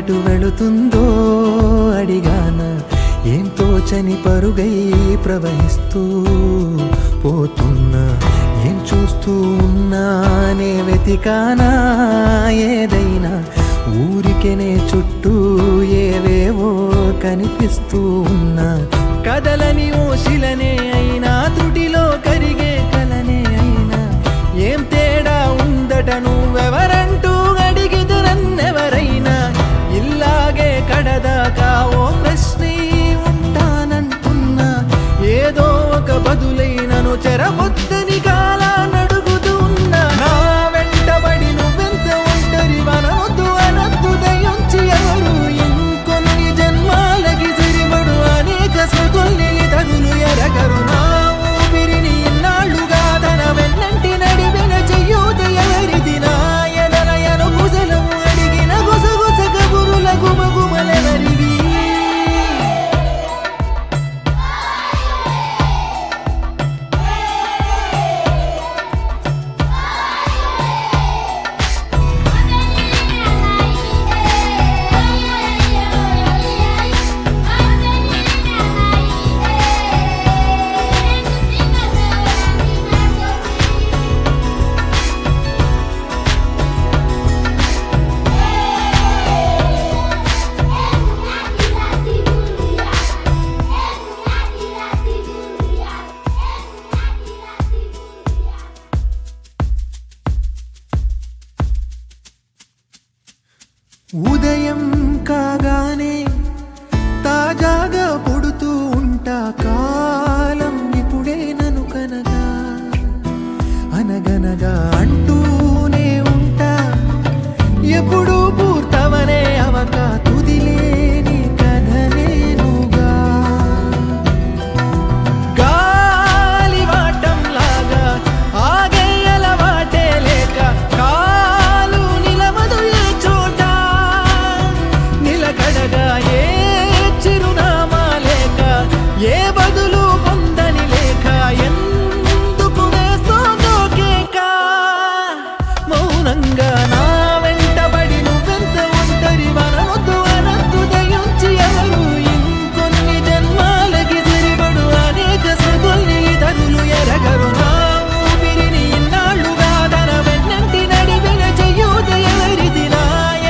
ఎటు వెళుతుందో అడిగాన, ఏం తోచని పరుగై ప్రవహిస్తూ పోతున్నా, ఏం చూస్తూ ఉన్నానే వెతికానా ఏదైనా, ఊరికెనే చుట్టూ ఏవేవో కనిపిస్తూ ఉన్నా, కదలని ఓశిలనే అయినా త్రుటిలో కరిగే కలనే అయినా, ఏం తేడా ఉందట నువ్వెవరంటూ అడిగిదు నన్నెవరైనా, ఇల్లాగే కడదాకా ఓ ప్రశ్నే ఉంటానంటున్నా, ఏదో ఒక బదులైనను చెరబొద్దని కాలానడుగుతూ ఉన్నా, నా వెంటబడి నువ్వెంత ఒంటరి వనవద్దు అనద్దు దయించి ఎవరు, ఇంకొన్ని జన్మాలకి సరిపడు అనేక స్మృతుల్ని తగులు ఎరగరు, నా ఊపిరిని ఇన్నాళ్ళుగా తన వెన్నంటి నడిపిన చెయ్యూత ఎవరిది, నా ఎదలయను కుశలము అడిగిన గుసగుస కబురుల గుమగుమలెవరివి. ఉదయం కాగానే తాజాగా పుడుతూ ఉంటా, కాలం ఇప్పుడే నన్ను కనగా అనగనగా అంటూనే ఉంటా, ఎప్పుడూ పూర్తవనే అవక తుదిలేని కథనేనుగా, గాలివాటంలాగా ఆగే అలవాటే లేక కాలు నిలవదు ఏ చోట, నిలకడగా ఏ చిరునామా లేక ఏ బదులు పొందని లేక, ఎందుకు వేస్తోందో కేక, మౌనంగా నా వెంటబడి నువ్వెంత ఒంటరి వనవద్దు అనద్దు దయించి ఎవరు, ఇంకొన్ని జన్మాలకి సరిపడు అనేక స్మృతుల్ని తగులు ఎరగరు, నా ఊపిరిని ఇన్నాళ్ళుగా తన వెన్నంటి నడిపిన చెయ్యూత ఎవరిది, నా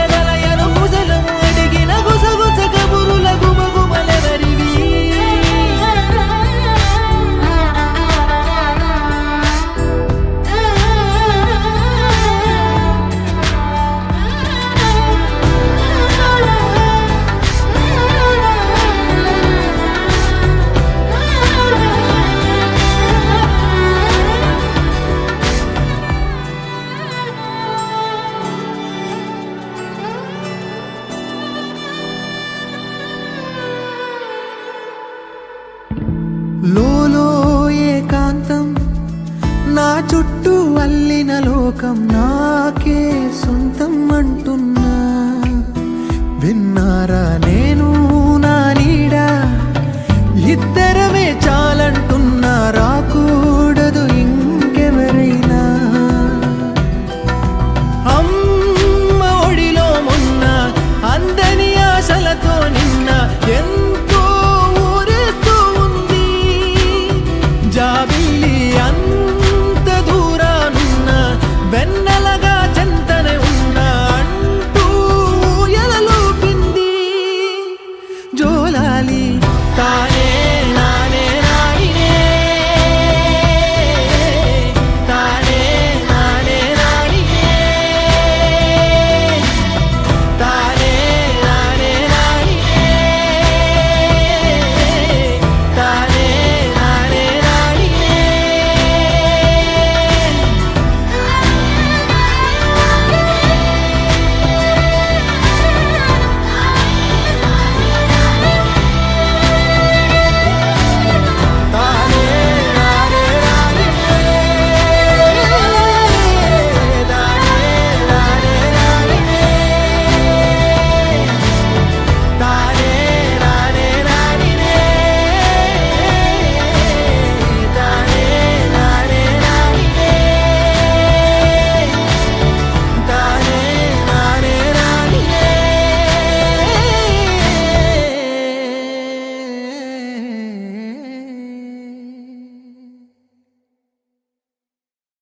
ఎదలయను కుశలము అడిగిన గుసగుస కబురుల గుమగుమలెవరివి. లోలో ఏకాంతం నా చుట్టూ అల్లిన లోకం నాకే సొంతం అంటున్నా, విన్నారా నేను నా నీడ ఇద్దరు